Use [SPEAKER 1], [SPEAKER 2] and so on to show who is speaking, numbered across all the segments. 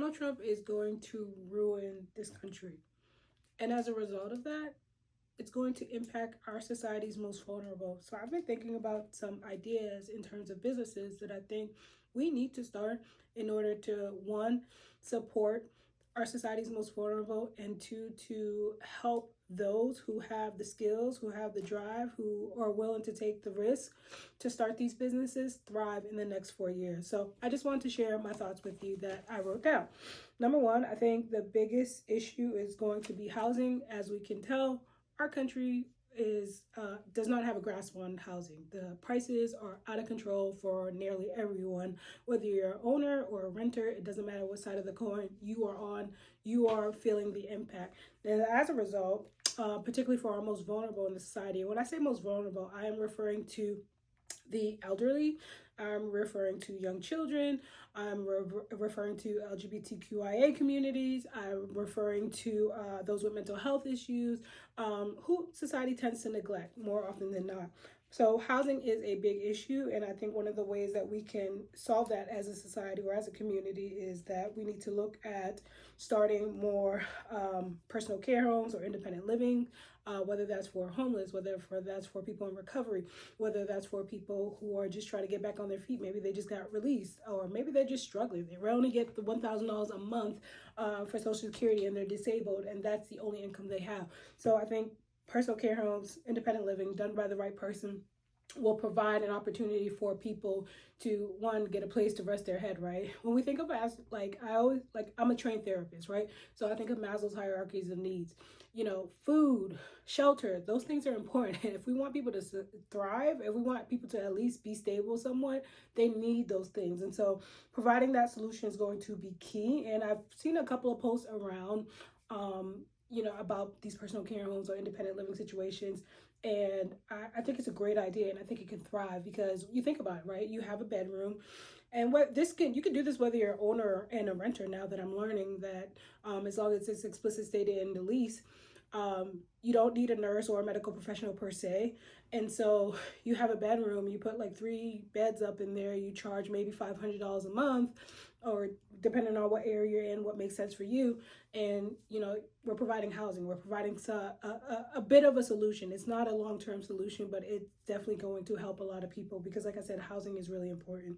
[SPEAKER 1] Donald Trump is going to ruin this country. And as a result of that, it's going to impact our society's most vulnerable. So I've been thinking about some ideas in terms of businesses that I think we need to start in order to, one, support our society's most vulnerable, and two, to help those who have the skills, who have the drive, who are willing to take the risk to start these businesses thrive in the next 4 years. So I just wanted to share my thoughts with you that I wrote down. Number one, I think the biggest issue is going to be housing. As we can tell, our country does not have a grasp on housing. The prices are out of control for nearly everyone, whether you're an owner or a renter. It doesn't matter what side of the coin you are on, you are feeling the impact. And as a result, particularly for our most vulnerable in the society, and when I say most vulnerable, I am referring to the elderly, I'm referring to young children, I'm referring to LGBTQIA communities, I'm referring to those with mental health issues, who society tends to neglect more often than not. So housing is a big issue, and I think one of the ways that we can solve that as a society or as a community is that we need to look at starting more personal care homes or independent living, whether that's for homeless, whether that's for people in recovery, whether that's for people who are just trying to get back on their feet. Maybe they just got released, or maybe they're just struggling. They only get the $1,000 a month for Social Security, and they're disabled, and that's the only income they have. So I think personal care homes, independent living, done by the right person, will provide an opportunity for people to, one, get a place to rest their head, right? When we think of as, I'm a trained therapist, right? So I think of Maslow's hierarchies of needs. Food, shelter, those things are important. If we want people to thrive, if we want people to at least be stable somewhat, they need those things. And so providing that solution is going to be key. And I've seen a couple of posts around, about these personal care homes or independent living situations. And I think it's a great idea, and I think it can thrive because you think about it, right? You have a bedroom, and you can do this whether you're an owner and a renter. Now that I'm learning that as long as it's explicit stated in the lease, you don't need a nurse or a medical professional per se. And so you have a bedroom, you put like 3 beds up in there, you charge maybe $500 a month, or depending on what area you're in, what makes sense for you. And, we're providing housing, we're providing a bit of a solution. It's not a long-term solution, but it's definitely going to help a lot of people because, like I said, housing is really important.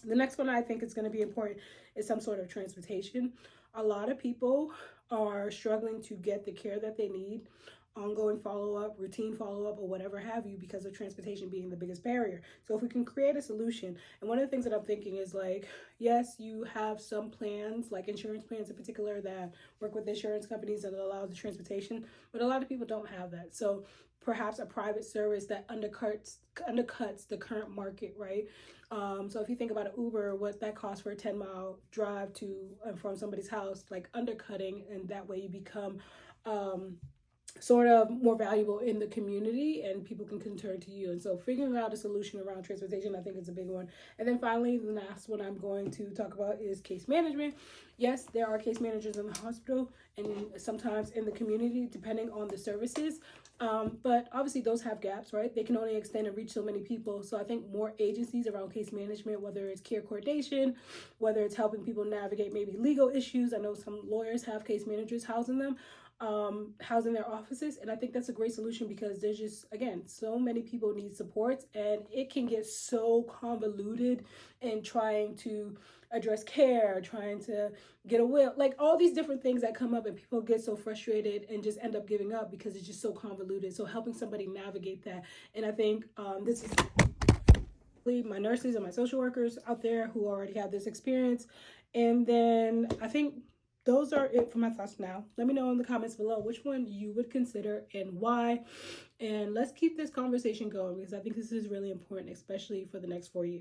[SPEAKER 1] The next one I think is going to be important is some sort of transportation. A lot of people are struggling to get the care that they need, ongoing follow-up, routine follow-up, or whatever have you, because of transportation being the biggest barrier. So if we can create a solution, and one of the things that I'm thinking is yes, you have some plans, like insurance plans in particular, that work with insurance companies that allow the transportation, but a lot of people don't have that. So perhaps a private service that undercuts the current market, right? So if you think about an Uber, what that costs for a 10-mile drive to and from somebody's house, like undercutting, and that way you become sort of more valuable in the community and people can turn to you. And so figuring out a solution around transportation, I think, is a big one. And then finally, the last one I'm going to talk about is case management. Yes, there are case managers in the hospital and sometimes in the community, depending on the services. But obviously those have gaps, right? They can only extend and reach so many people. So I think more agencies around case management, whether it's care coordination, whether it's helping people navigate maybe legal issues. I know some lawyers have case managers housing them, housing their offices, and I think that's a great solution because there's just, again, so many people need supports, and it can get so convoluted in trying to address care, trying to get a will, like all these different things that come up, and people get so frustrated and just end up giving up because it's just so convoluted. So helping somebody navigate that, and I think this is my nurses and my social workers out there who already have this experience. And then I think those are it for my thoughts now. Let me know in the comments below which one you would consider and why. And let's keep this conversation going because I think this is really important, especially for the next 4 years.